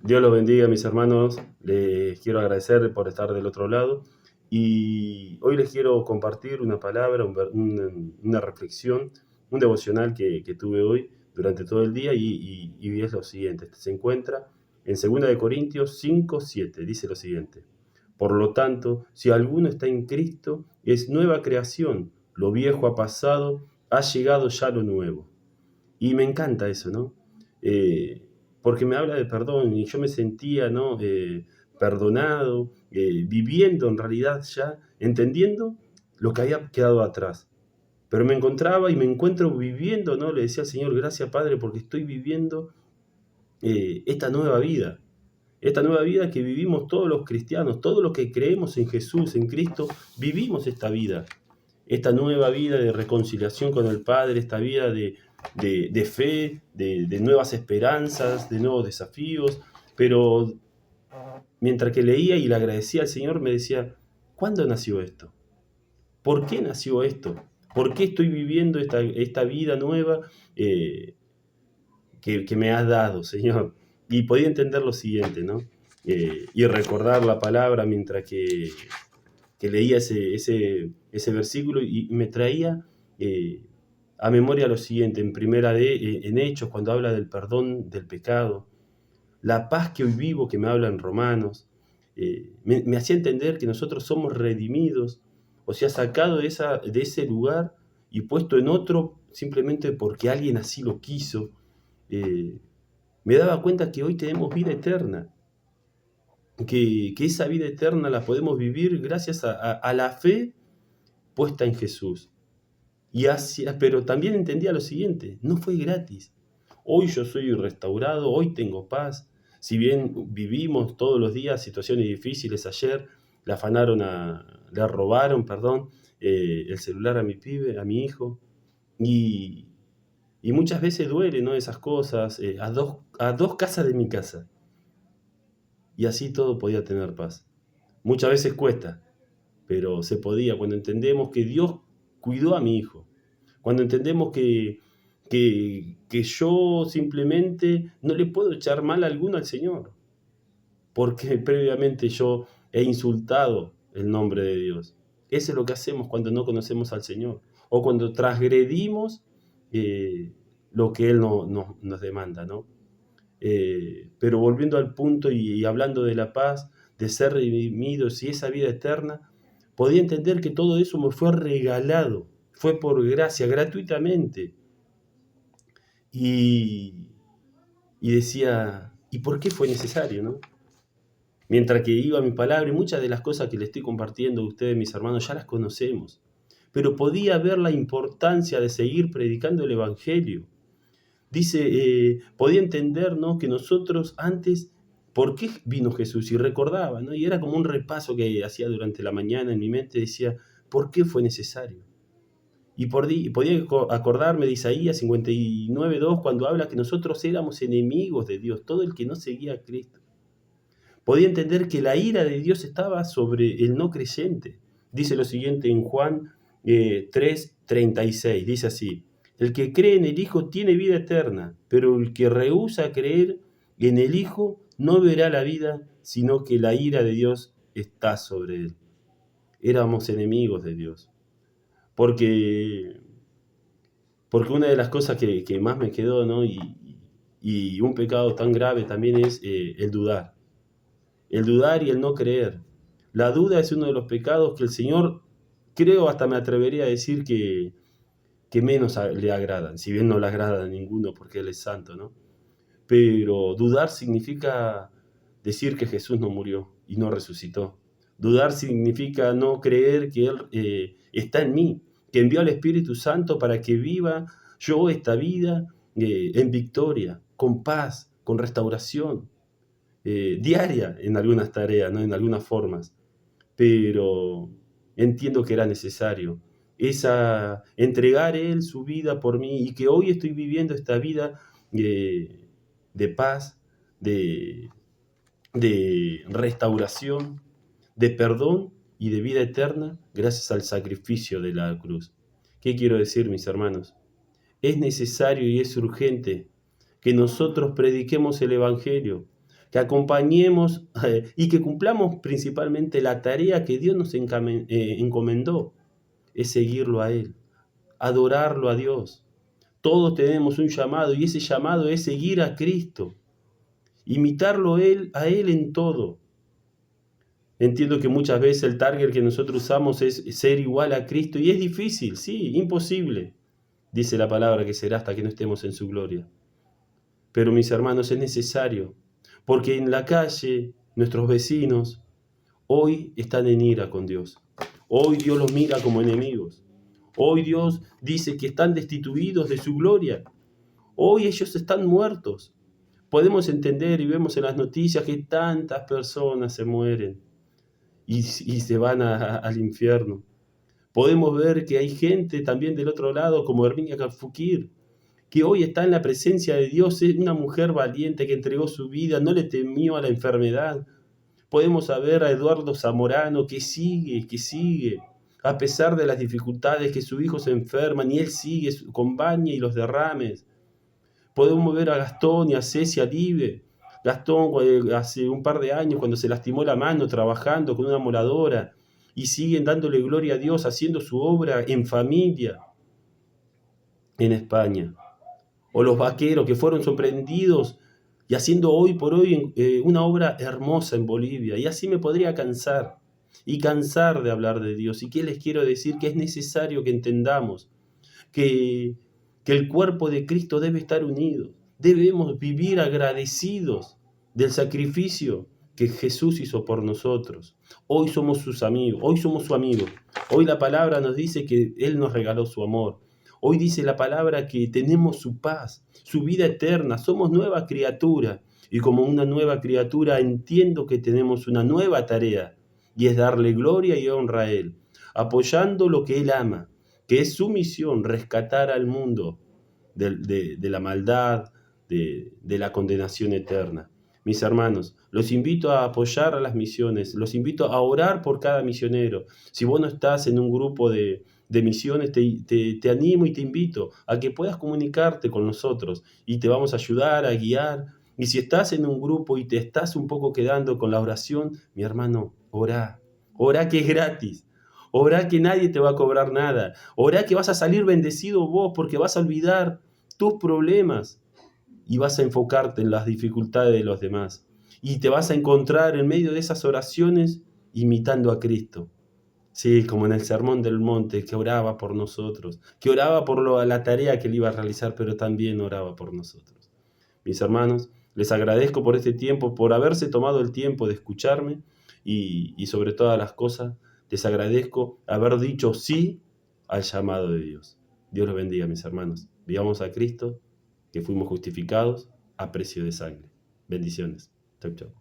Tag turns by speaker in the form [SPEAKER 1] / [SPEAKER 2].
[SPEAKER 1] Dios los bendiga, mis hermanos. Les quiero agradecer por estar del otro lado. Y hoy les quiero compartir una palabra, una reflexión, un devocional que tuve hoy durante todo el día y es lo siguiente. Se encuentra en 2 Corintios 5:7. Dice lo siguiente. Por lo tanto, si alguno está en Cristo, es nueva creación. Lo viejo ha pasado, ha llegado ya lo nuevo. Y me encanta eso, ¿no? Porque me habla de perdón y yo me sentía, ¿no? Perdonado, viviendo en realidad ya, entendiendo lo que había quedado atrás. Pero me encontraba y me encuentro viviendo, ¿no? Le decía al Señor, gracias Padre, porque estoy viviendo esta nueva vida que vivimos todos los cristianos, todos los que creemos en Jesús, en Cristo, vivimos esta nueva vida de reconciliación con el Padre, esta vida de fe, de nuevas esperanzas, de nuevos desafíos. Pero mientras que leía y le agradecía al Señor, me decía, ¿cuándo nació esto? ¿Por qué nació esto? ¿Por qué estoy viviendo esta vida nueva que me has dado, Señor? Y podía entender lo siguiente, ¿no? Y recordar la palabra mientras que leía ese versículo y me traía a memoria lo siguiente, en Hechos, cuando habla del perdón del pecado, la paz que hoy vivo, que me habla en Romanos, me hacía entender que nosotros somos redimidos, o sea, sacado de ese lugar y puesto en otro simplemente porque alguien así lo quiso. eh, Me daba cuenta que hoy tenemos vida eterna, que esa vida eterna la podemos vivir gracias a la fe puesta en Jesús. Pero también entendía lo siguiente, no fue gratis. Hoy yo soy restaurado, hoy tengo paz. Si bien vivimos todos los días situaciones difíciles, ayer le robaron, perdón, el celular a mi pibe, a mi hijo, y, y muchas veces duele, ¿no? Esas cosas, a dos casas de mi casa, y así todo podía tener paz. Muchas veces cuesta, pero se podía cuando entendemos que Dios cuidó a mi hijo, cuando entendemos que yo simplemente no le puedo echar mal alguno al Señor, porque previamente yo he insultado el nombre de Dios. Eso es lo que hacemos cuando no conocemos al Señor, o cuando transgredimos eh, lo que Él nos demanda, ¿no? Pero volviendo al punto y hablando de la paz, de ser redimidos y esa vida eterna, podía entender que todo eso me fue regalado, fue por gracia, gratuitamente. Y, y decía, ¿y por qué fue necesario, no? Mientras que iba mi palabra, y muchas de las cosas que le estoy compartiendo a ustedes, mis hermanos, ya las conocemos. Pero podía ver la importancia de seguir predicando el Evangelio. Dice, podía entender, ¿no? Que nosotros antes, ¿por qué vino Jesús? Y recordaba, ¿no? Y era como un repaso que hacía durante la mañana en mi mente, decía, ¿por qué fue necesario? Y podía acordarme de Isaías 59:2 cuando habla que nosotros éramos enemigos de Dios, todo el que no seguía a Cristo. Podía entender que la ira de Dios estaba sobre el no creyente. Dice lo siguiente en Juan 3:36, dice así, el que cree en el Hijo tiene vida eterna, pero el que rehúsa creer en el Hijo no verá la vida, sino que la ira de Dios está sobre él. Éramos enemigos de Dios, porque, porque una de las cosas que más me quedó, ¿no? Y un pecado tan grave también es el dudar. El dudar y el no creer. La duda es uno de los pecados que el Señor, creo, hasta me atrevería a decir que menos le agradan, si bien no le agrada a ninguno porque Él es santo, ¿no? Pero dudar significa decir que Jesús no murió y no resucitó. Dudar significa no creer que Él está en mí, que envió al Espíritu Santo para que viva yo esta vida en victoria, con paz, con restauración, diaria en algunas tareas, ¿no? En algunas formas, pero entiendo que era necesario entregar Él su vida por mí y que hoy estoy viviendo esta vida de paz, de, de restauración, de perdón y de vida eterna gracias al sacrificio de la cruz. ¿Qué quiero decir, mis hermanos? Es necesario y es urgente que nosotros prediquemos el Evangelio, que acompañemos y que cumplamos principalmente la tarea que Dios nos encomendó, es seguirlo a Él, adorarlo a Dios. Todos tenemos un llamado y ese llamado es seguir a Cristo, imitarlo a Él en todo. Entiendo que muchas veces el target que nosotros usamos es ser igual a Cristo y es difícil, sí, imposible. Dice la palabra que será hasta que no estemos en su gloria. Pero mis hermanos, es necesario, porque en la calle nuestros vecinos hoy están en ira con Dios. Hoy Dios los mira como enemigos. Hoy Dios dice que están destituidos de su gloria. Hoy ellos están muertos. Podemos entender y vemos en las noticias que tantas personas se mueren y se van al infierno. Podemos ver que hay gente también del otro lado, como Herminia Carfuquir, que hoy está en la presencia de Dios, es una mujer valiente que entregó su vida, no le temió a la enfermedad. Podemos ver a Eduardo Zamorano que sigue, a pesar de las dificultades, que su hijo se enferma, y él sigue con Baña y los derrames. Podemos ver a Gastón y a Cecia Live. Gastón hace un par de años cuando se lastimó la mano trabajando con una moradora y siguen dándole gloria a Dios haciendo su obra en familia en España. O los vaqueros que fueron sorprendidos y haciendo hoy por hoy una obra hermosa en Bolivia. Y así me podría cansar y cansar de hablar de Dios. ¿Y qué les quiero decir? Que es necesario que entendamos que el cuerpo de Cristo debe estar unido. Debemos vivir agradecidos del sacrificio que Jesús hizo por nosotros. Hoy somos sus amigos, hoy somos su amigo. Hoy la palabra nos dice que Él nos regaló su amor. Hoy dice la palabra que tenemos su paz, su vida eterna, somos nueva criatura. Y como una nueva criatura entiendo que tenemos una nueva tarea, y es darle gloria y honra a Él, apoyando lo que Él ama, que es su misión, rescatar al mundo de la maldad, de la condenación eterna. Mis hermanos, los invito a apoyar a las misiones, los invito a orar por cada misionero. Si vos no estás en un grupo de misiones, te animo y te invito a que puedas comunicarte con nosotros y te vamos a ayudar, a guiar. Y si estás en un grupo y te estás un poco quedando con la oración, mi hermano, orá que es gratis. Orá que nadie te va a cobrar nada. Orá que vas a salir bendecido vos porque vas a olvidar tus problemas y vas a enfocarte en las dificultades de los demás. Y te vas a encontrar en medio de esas oraciones imitando a Cristo. Sí, como en el Sermón del Monte, que oraba por nosotros, que oraba por la tarea que él iba a realizar, pero también oraba por nosotros. Mis hermanos, les agradezco por este tiempo, por haberse tomado el tiempo de escucharme y sobre todas las cosas, les agradezco haber dicho sí al llamado de Dios. Dios los bendiga, mis hermanos. Vivamos a Cristo, que fuimos justificados a precio de sangre. Bendiciones. Chau, chau.